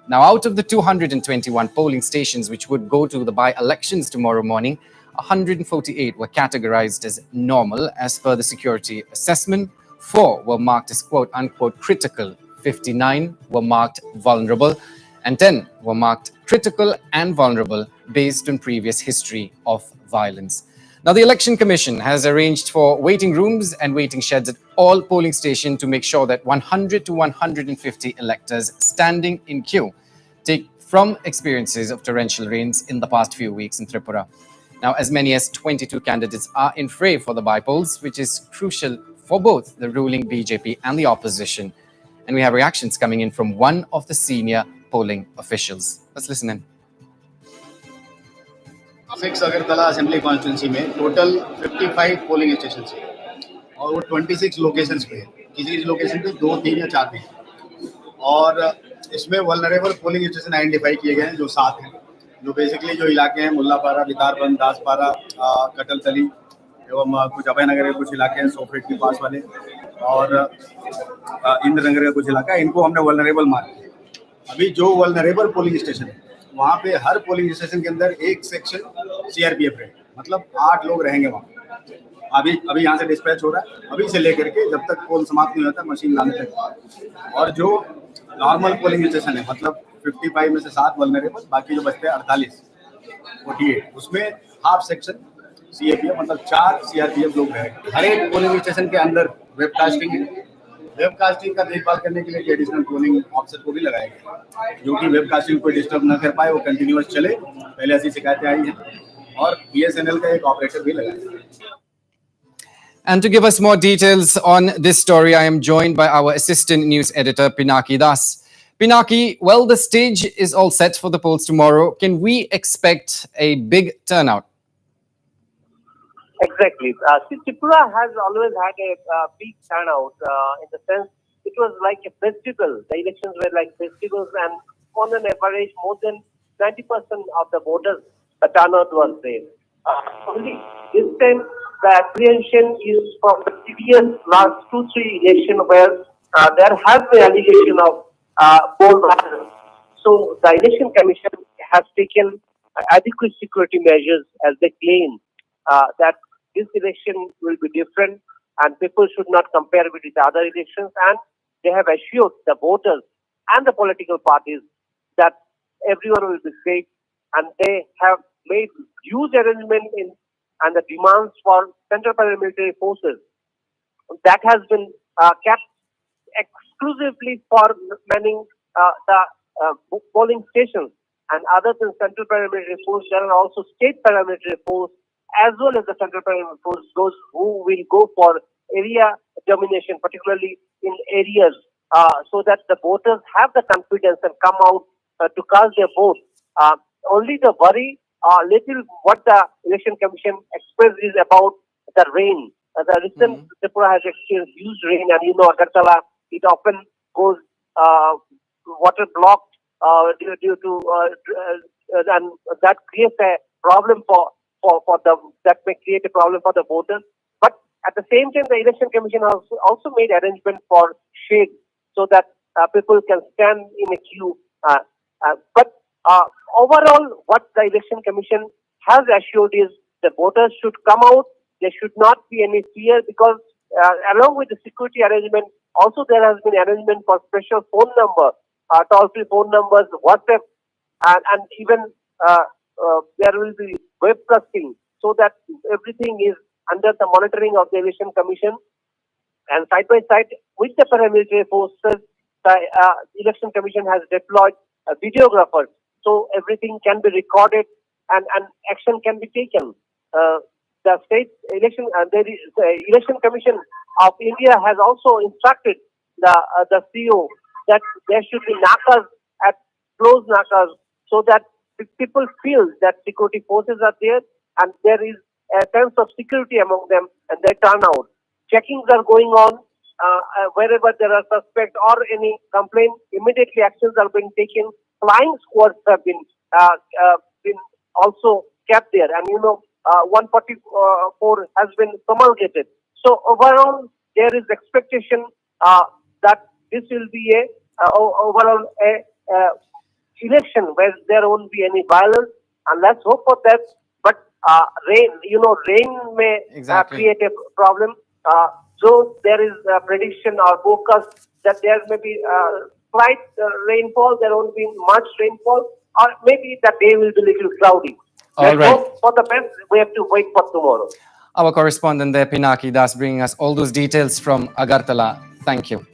Now, out of the 221 polling stations which would go to the by-elections tomorrow morning, 148 were categorized as normal as per the security assessment. 4 were marked as quote-unquote critical, 59 were marked vulnerable, and 10 were marked critical and vulnerable based on previous history of violence. Now, the Election Commission has arranged for waiting rooms and waiting sheds at all polling stations to make sure that 100 to 150 electors standing in queue take from experiences of torrential rains in the past few weeks in Tripura. Now, as many as 22 candidates are in fray for the by-polls, which is crucial for both the ruling BJP and the opposition. And we have reactions coming in from one of the senior polling officials. Let's listen in. 6 Agartala assembly constituency में total 55 polling station है और वो 26 locations पे है किसी किसी location पे 2, 3 या 4 भी है और इसमें वल्नरेबल पोलिंग स्टेशन आइडेंटिफाई किए गए हैं जो 7 हैं जो बेसिकली जो इलाके हैं मुल्लापारा, बितारबंद, दासपारा, कटलतली एवं कुछ अभयनगर के कुछ इलाके हैं सोफेट के पास वाले और इंद्रनगर का कुछ इलाका है इनको हमने वल्नरेबल मार्क किया। अभी जो वल्नरेबल पोलिंग स्टेशन है वहाँ पे हर पोलिंग स्टेशन के अंदर एक सेक्शन सीआरपीएफ है मतलब 8 लोग रहेंगे वहाँ। अभी यहाँ से डिस्पैच हो रहा है अभी से लेकर के जब तक पोल समाप्त नहीं होता मशीन लाने तक। और जो नॉर्मल पोलिंग स्टेशन है मतलब 55 में से 7 वल्नरेबल बाकी जो बचते हैं 48 उसमें हाफ सेक्शन सीआरपीएफ मतलब 4 सीआरपीएफ लोग रहेंगे। हर एक पोलिंग स्टेशन के अंदर वेबकास्टिंग है वेबकास्टिंग का देखभाल करने के लिए एडिशनल पोलिंग ऑफिसर को भी लगाया गया, जो कि वेबकास्टिंग को डिस्टर्ब न कर पाए, वो कंटिन्यूअस चले। पहले ऐसी शिकायतें आई हैं और बीएसएनएल का एक ऑपरेटर भी लगाया गया। And to give us more details on this story, I am joined by our assistant news editor, Pinaki Das. Pinaki, well, the stage is all set for the polls tomorrow. Can we expect a big turnout? Exactly. See, Tripura has always had a big turnout in the sense it was like a festival. The elections were like festivals, and on an average, more than 90% of the voters, the turnout was there. Only this time, the apprehension is from the previous last 2-3 election where there has been allegation of poll violence. So the election commission has taken adequate security measures as they claim that this election will be different and people should not compare with the other elections, and they have assured the voters and the political parties that everyone will be safe, and they have made huge arrangements in and the demands for central paramilitary forces that has been kept exclusively for manning the polling stations. And other than central paramilitary force, there are also state paramilitary force as well as the central paramilitary force, those who will go for area domination, particularly in areas, so that the voters have the confidence and come out to cast their vote. Only the worry, little what the election commission expressed is about the rain. The recent Tripura has experienced huge rain, and you know, Agartala, it often goes waterlogged due to and that creates a problem for that may create a problem for the voters. But at the same time, the election commission has also made arrangement for shade so that people can stand in a queue. But overall, what the election commission has assured is the voters should come out. There should not be any fear, because along with the security arrangement, also there has been arrangement for special phone number, toll-free phone numbers, WhatsApp, and even there will be webcasting, so that everything is under the monitoring of the election commission. And side by side with the paramilitary forces, the election commission has deployed videographers, so everything can be recorded and action can be taken. The state election, the election commission of India has also instructed the CEO that there should be nakas at closed nakas, so that people feel that security forces are there and there is a sense of security among them, and they turn out. Checkings are going on wherever there are suspects or any complaint. Immediately actions are being taken. Flying squads have been also kept there, and you know, 144 has been promulgated. So overall, there is expectation that this will be overall election where there won't be any violence, and let's hope for that. But rain may create a problem. So there is a prediction or forecast that there may be slight rainfall. There won't be much rainfall, or maybe the day will be little cloudy. Let's hope for the best. We have to wait for tomorrow. Our correspondent there, Pinaki Das, bringing us all those details from Agartala. Thank you.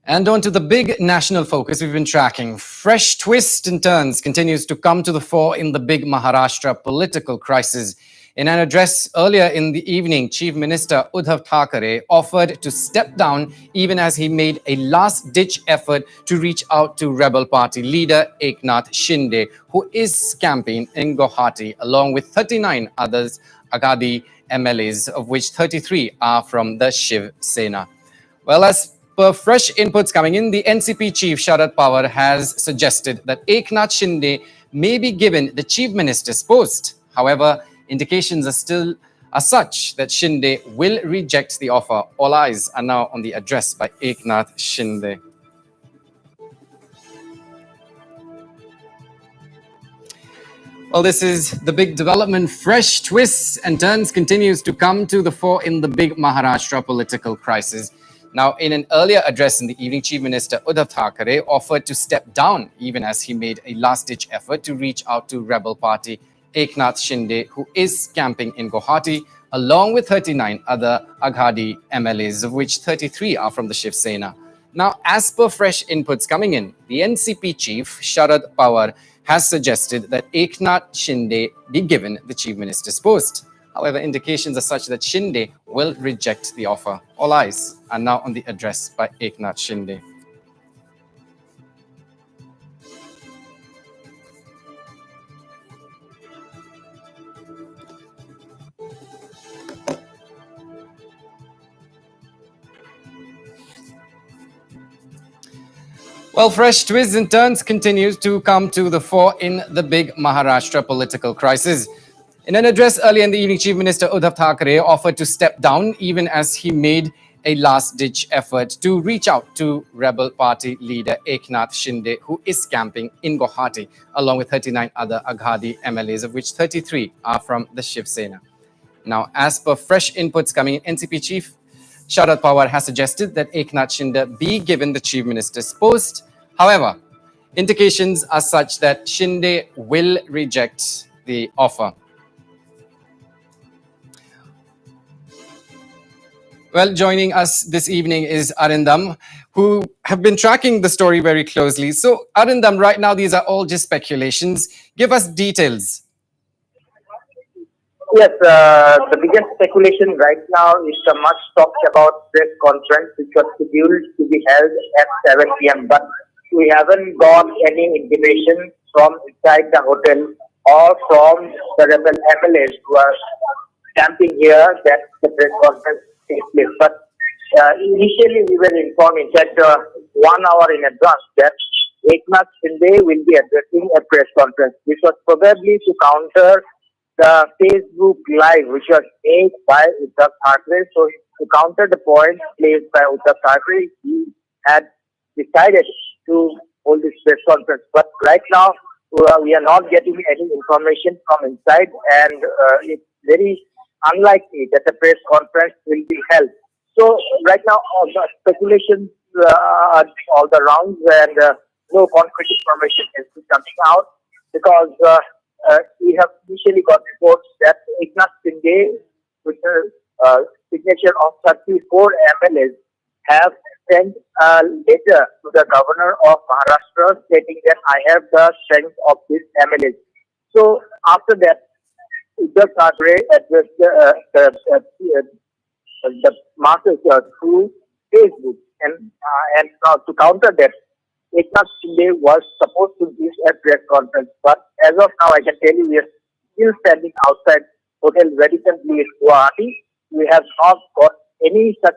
And on to the big national focus we've been tracking. Fresh twists and turns continues to come to the fore in the big Maharashtra political crisis. In an address earlier in the evening, Chief Minister Uddhav Thackeray offered to step down even as he made a last-ditch effort to reach out to Rebel Party leader Eknath Shinde, who is campaigning in Guwahati, along with 39 others Aghadi MLAs, of which 33 are from the Shiv Sena. Well, as per fresh inputs coming in, the NCP chief Sharad Pawar has suggested that Eknath Shinde may be given the chief minister's post. However, indications are such that Shinde will reject the offer. All eyes are now on the address by Eknath Shinde. Well, this is the big development. Fresh twists and turns continues to come to the fore in the big Maharashtra political crisis. Now, in an earlier address in the evening, Chief Minister Uddhav Thackeray offered to step down even as he made a last-ditch effort to reach out to rebel party Eknath Shinde, who is camping in Guwahati, along with 39 other Aghadi MLAs, of which 33 are from the Shiv Sena. Now, as per fresh inputs coming in, the NCP chief, Sharad Pawar, has suggested that Eknath Shinde be given the chief minister's post. However, indications are such that Shinde will reject the offer. All eyes are now on the address by Eknath Shinde. Well, fresh twists and turns continues to come to the fore in the big Maharashtra political crisis. In an address earlier in the evening, Chief Minister Uddhav Thackeray offered to step down even as he made a last-ditch effort to reach out to rebel party leader Eknath Shinde, who is camping in Guwahati, along with 39 other Aghadi MLAs, of which 33 are from the Shiv Sena. Now, as per fresh inputs coming in, NCP chief Sharad Pawar has suggested that Eknath Shinde be given the chief minister's post. However, indications are such that Shinde will reject the offer. Well, joining us this evening is Arindam, who have been tracking the story very closely. So, Arindam, right now, these are all just speculations. Give us details. Yes, the biggest speculation right now is the much talked about press conference which was scheduled to be held at 7 p.m. But we haven't got any intimation from inside the hotel or from the rebel MLAs who are camping here that the press conference takes place. But initially we were informed, in fact, 1 hour in advance, that Eknath Shinde will be addressing a press conference. This was probably to counter the Facebook Live, which was made by Uddhav Thackeray. So, to counter the points placed by Uddhav Thackeray, he had decided to hold this press conference. But right now, we are not getting any information from inside, and it's very unlikely that the press conference will be held. So, right now, all the speculations are all the rounds, and no concrete information is coming out because we have initially got reports that Eknath Shinde, with the signature of 34 MLAs, have sent a letter to the governor of Maharashtra stating that I have the strength of these MLAs. So after that, Uddhav Thackeray addressed the masses through Facebook, and to counter that, Eknath Shinde was supposed to give a press conference, but as of now, I can tell you we are still standing outside Hotel Radisson in Guwahati. We have not got any such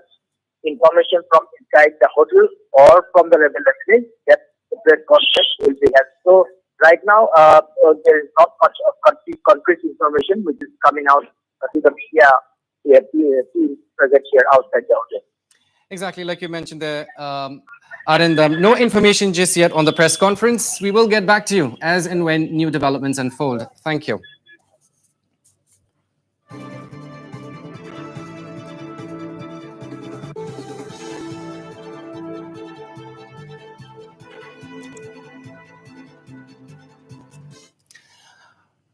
information from inside the hotel or from the rebel MLAs that the press conference will be held. So right now, there is not much of concrete information which is coming out to the media team present here outside the hotel. Exactly, like you mentioned there, Arindam, no information just yet on the press conference. We will get back to you as and when new developments unfold. Thank you.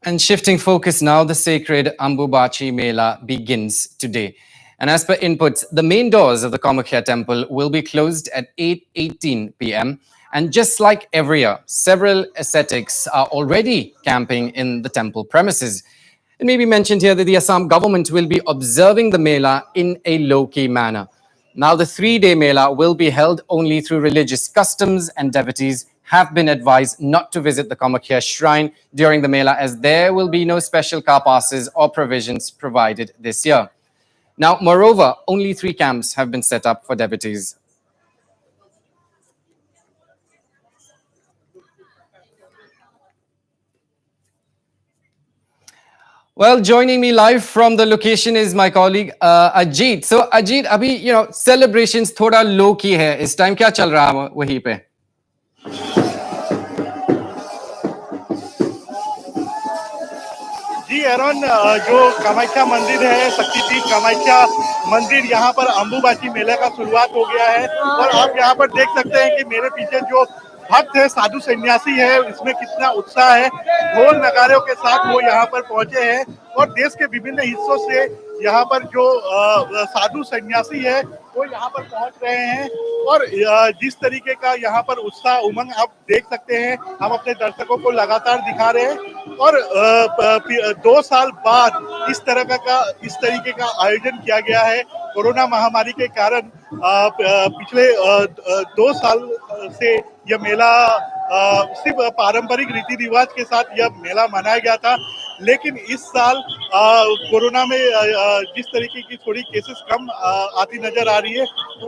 And shifting focus now, the sacred Ambubachi Mela begins today. And as per inputs, the main doors of the Kamakhya temple will be closed at 8:18 p.m. And just like every year, several ascetics are already camping in the temple premises. It may be mentioned here that the Assam government will be observing the Mela in a low-key manner. Now, the 3-day Mela will be held only through religious customs, and devotees have been advised not to visit the Kamakhya shrine during the Mela, as there will be no special car passes or provisions provided this year. Now, moreover, only 3 camps have been set up for devotees. Well, joining me live from the location is my colleague Ajit. So, Ajit, abhi, celebrations thoda low key hai. Is time kya chal raha hai wahi pe? एरन जो कामाख्या मंदिर है, शक्तिपीठ कामाख्या मंदिर, यहाँ पर अंबुबाची मेले का शुरुआत हो गया है और आप यहाँ पर देख सकते हैं कि मेरे पीछे जो भक्त है, साधु सन्यासी है, इसमें कितना उत्साह है। ढोल नगाड़ों के साथ वो यहाँ पर पहुंचे हैं और देश के विभिन्न हिस्सों से यहाँ पर जो साधु सन्यासी है वो यहाँ पर पहुंच रहे हैं और जिस तरीके का यहाँ पर उत्साह उमंग आप देख सकते हैं, हम अपने दर्शकों को लगातार दिखा रहे हैं और 2 साल बाद इस तरीके का आयोजन किया गया है। कोरोना महामारी के कारण पिछले 2 साल से यह मेला सिर्फ पारंपरिक रीति रिवाज के साथ यह मेला मनाया गया था, लेकिन इस साल कोरोना में जिस तरीके की थोड़ी केसेस कम आती नजर आ रही है, तो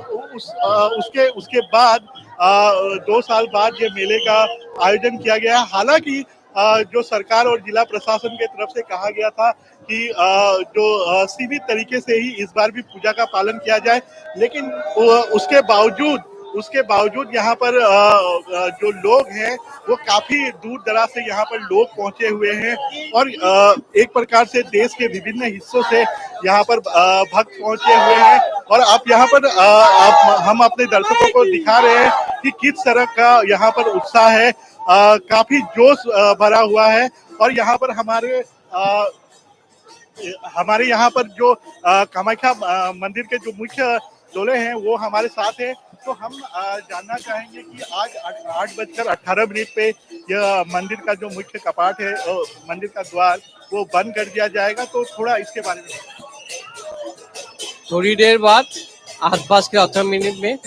उसके बाद 2 साल बाद ये मेले का आयोजन किया गया। हालांकि जो सरकार और जिला प्रशासन के तरफ से कहा गया था कि जो सीमित तरीके से ही इस बार भी पूजा का पालन किया जाए, लेकिन उसके बावजूद यहाँ पर जो लोग हैं वो काफी दूर दराज से यहाँ पर लोग पहुंचे हुए हैं और एक प्रकार से देश के विभिन्न हिस्सों से यहाँ पर भक्त पहुंचे हुए हैं और आप यहाँ पर हम अपने दर्शकों को दिखा रहे हैं कि किस तरह का यहाँ पर उत्साह है। काफी जोश भरा हुआ है और यहाँ पर हमारे यहाँ पर जो कामाख्या मंदिर के जो मुख्य डोले हैं वो हमारे साथ हैं, तो हम जानना चाहेंगे कि आज 8:18 पे यह मंदिर का जो मुख्य कपाट है, मंदिर का द्वार, वो बंद कर दिया जाएगा, तो थोड़ा इसके बारे में। थोड़ी देर बाद 8:18 में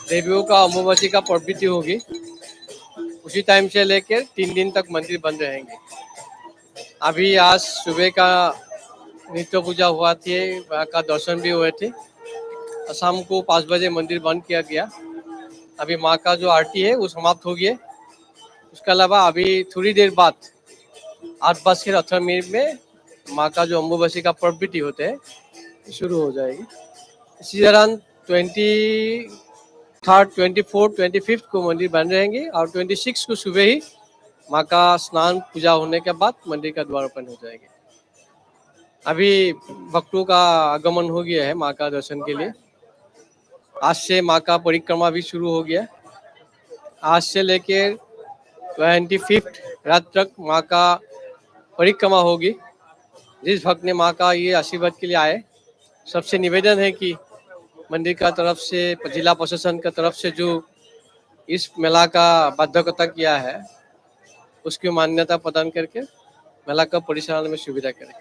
देवियों का अमावस्या का प्रवृत्ति होगी। उसी टाइम से लेकर 3 दिन तक मंदिर बंद रहेंगे। अभी आज सुबह का नित्य पूजा हुआ थी, वहाँ का दर्शन भी हुए थे। असम को 5 बजे मंदिर बंद किया गया। अभी माँ का जो आरती है वो समाप्त हो गया। उसके अलावा अभी थोड़ी देर बाद 8:18 में माँ का जो अमावस्या का प्रवृत्ति होते हैं शुरू हो जाएगी। इसी दौरान 23, 24, 25 को मंदिर बंद रहेंगे और 26 को सुबह ही माँ का स्नान पूजा होने के बाद मंदिर का द्वार ओपन हो जाएगा। अभी भक्तों का आगमन हो गया है माँ का दर्शन के लिए। आज से माँ का परिक्रमा भी शुरू हो गया। आज से लेकर 25 रात तक माँ का परिक्रमा होगी। जिस भक्त ने माँ का ये आशीर्वाद के लिए आए, सबसे निवेदन है कि मंदिर का तरफ से, जिला प्रशासन का तरफ से जो इस मेला का बाध्यता किया है उसकी मान्यता प्रदान करके मेला का परिचालन में सुविधा करें।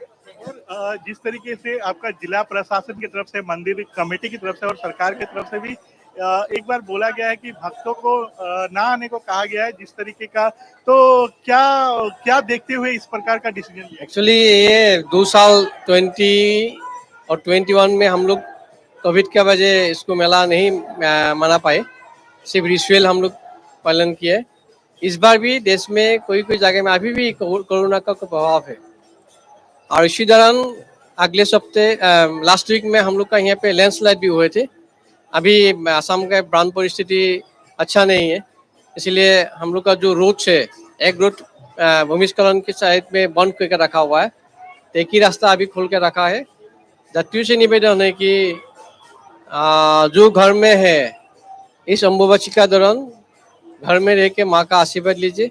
और जिस तरीके से आपका जिला प्रशासन की तरफ से, मंदिर कमेटी की तरफ से और सरकार की तरफ से भी एक बार बोला गया है कि भक्तों को ना आने को कहा गया है, जिस तरीके का, तो क्या देखते हुए इस प्रकार का डिसीजन लिया? एक्चुअली ये 2 साल 20 और 21 में हम लोग कोविड के वजह इसको मेला नहीं मना पाए, सिर्फ रिचुअल हम लोग पालन किए। इस बार भी देश में कोई जगह में अभी भी कोरोना का प्रभाव है और इसी दौरान अगले सप्ते लास्ट वीक में हम लोग का यहाँ पे लैंडस्लाइड भी हुए थे। अभी असम का बाढ़ परिस्थिति अच्छा नहीं है, इसलिए हम लोग का जो रोड है, एक रोड भूमिस्खलन के साइड में बंद करके रखा हुआ है, तो एक ही रास्ता अभी खोल के रखा है। यात्रियों से निवेदन है कि जो घर में है इस अमावस्या के दौरान घर में रह के माँ का आशीर्वाद लीजिए।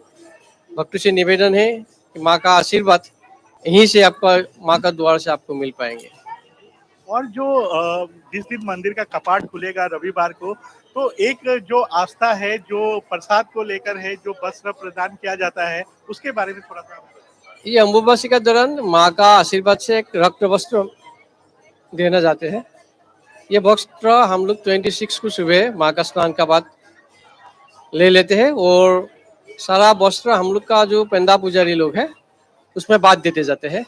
भक्तों से निवेदन है कि माँ का आशीर्वाद यहीं से आपका, माँ का द्वार से आपको मिल पाएंगे। और जो जिस दिन मंदिर का कपाट खुलेगा रविवार को, तो एक जो आस्था है, जो प्रसाद को लेकर है, जो वस्त्र प्रदान किया जाता है, उसके बारे में थोड़ा सा। ये अमावस्या के दौरान माँ का आशीर्वाद से एक रक्त वस्त्र देना जाते हैं। ये वस्त्र हम लोग 26 को सुबह माँ का स्नान के बाद ले लेते हैं और सारा वस्त्र हम लोग का जो पंडा पुजारी लोग हैं उसमें बांट देते जाते हैं।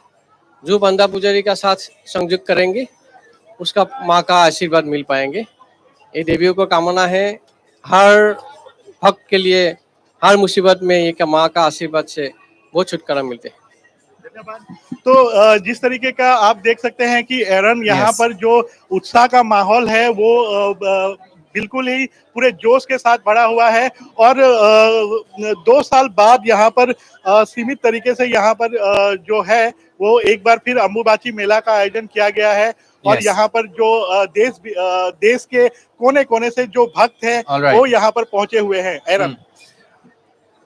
जो पंडा पुजारी का साथ संयुक्त करेंगे उसका माँ का आशीर्वाद मिल पाएंगे। ये देवियों को कामना है हर भक्त के लिए, हर मुसीबत में ये माँ का आशीर्वाद से बहुत छुटकारा मिलते हैं। तो जिस तरीके का आप देख सकते हैं कि एरन यहाँ पर जो उत्साह का माहौल है वो बिल्कुल ही पूरे जोश के साथ भरा हुआ है और 2 साल बाद यहाँ पर सीमित तरीके से यहाँ पर जो है वो एक बार फिर अम्बुबाची मेला का आयोजन किया गया है और Yes. यहाँ पर जो देश के कोने-कोने से जो भक्त हैं All right. वो यहाँ पर पहुंचे हुए हैं। एरन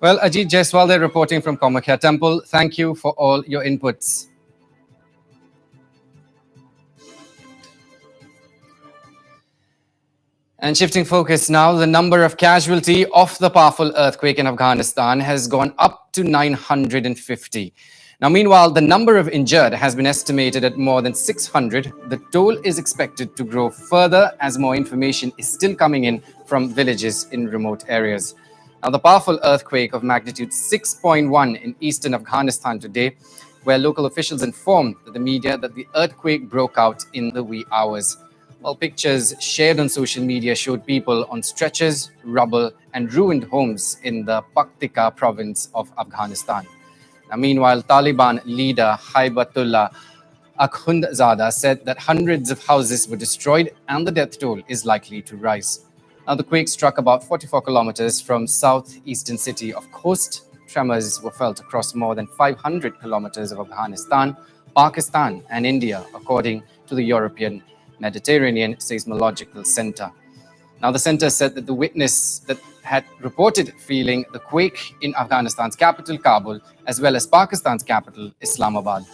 Well, Ajit Jaiswal reporting from Kamakhya Temple. Thank you for all your inputs. And shifting focus now, the number of casualty of the powerful earthquake in Afghanistan has gone up to 950. Now, meanwhile, the number of injured has been estimated at more than 600. The toll is expected to grow further as more information is still coming in from villages in remote areas. Now, the powerful earthquake of magnitude 6.1 in eastern Afghanistan today, where local officials informed the media that the earthquake broke out in the wee hours. While pictures shared on social media showed people on stretchers, rubble, and ruined homes in the Paktika province of Afghanistan. Now, meanwhile, Taliban leader Haibatullah Akhundzada said that hundreds of houses were destroyed and the death toll is likely to rise. Now, the quake struck about 44 kilometers from southeastern city of Khost. Tremors were felt across more than 500 kilometers of Afghanistan, Pakistan, and India, according to the European Mediterranean Seismological Center. Now, the center said that the witness that had reported feeling the quake in Afghanistan's capital, Kabul, as well as Pakistan's capital, Islamabad.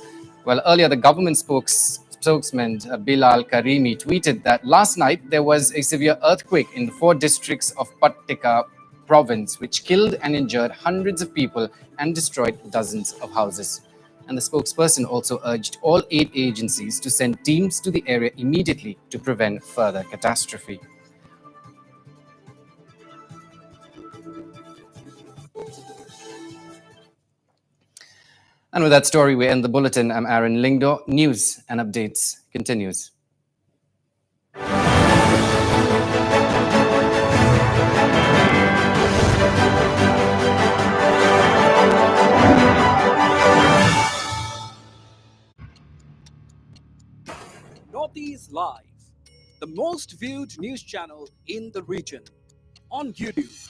Well, earlier, the government spokesman Bilal Karimi tweeted that last night there was a severe earthquake in the 4 districts of Paktika province, which killed and injured hundreds of people and destroyed dozens of houses. And the spokesperson also urged all aid agencies to send teams to the area immediately to prevent further catastrophe. And with that story, we end the bulletin. I'm Aaron Lingdo. News and updates continues. Northeast Live, the most viewed news channel in the region. On YouTube,